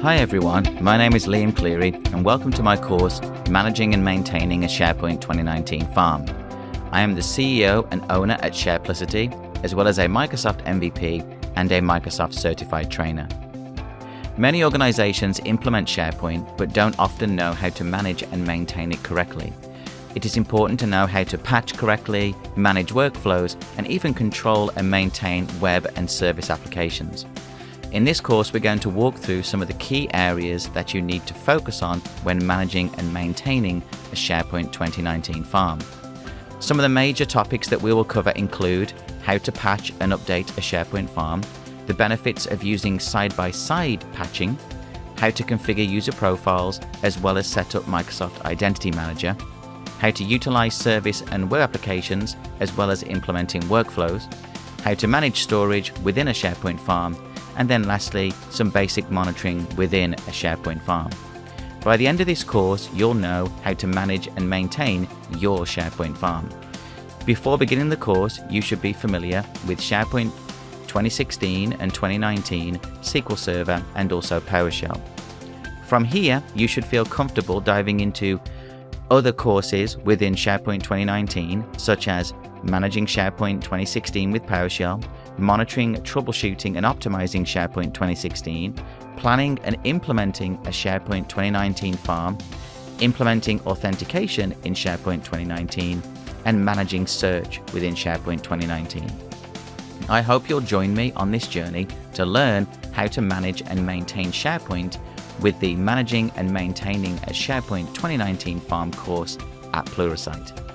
Hi everyone, my name is Liam Cleary and welcome to my course, Managing and Maintaining a SharePoint 2019 Farm. I am the CEO and owner at Sharepoint, as well as a Microsoft MVP and a Microsoft Certified Trainer. Many organizations implement SharePoint but don't often know how to manage and maintain it correctly. It is important to know how to patch correctly, manage workflows, and even control and maintain web and service applications. In this course, we're going to walk through some of the key areas that you need to focus on when managing and maintaining a SharePoint 2019 farm. Some of the major topics that we will cover include how to patch and update a SharePoint farm, the benefits of using side-by-side patching, how to configure user profiles as well as set up Microsoft Identity Manager, how to utilize service and web applications as well as implementing workflows, how to manage storage within a SharePoint farm, and then lastly, some basic monitoring within a SharePoint farm. By the end of this course, you'll know how to manage and maintain your SharePoint farm. Before beginning the course, you should be familiar with SharePoint 2016 and 2019, SQL Server, and also PowerShell. From here, you should feel comfortable diving into other courses within SharePoint 2019, such as Managing SharePoint 2016 with PowerShell, Monitoring, Troubleshooting and Optimizing SharePoint 2016, Planning and Implementing a SharePoint 2019 Farm, Implementing Authentication in SharePoint 2019, and Managing Search within SharePoint 2019. I hope you'll join me on this journey to learn how to manage and maintain SharePoint with the Managing and Maintaining a SharePoint 2019 Farm course at Pluralsight.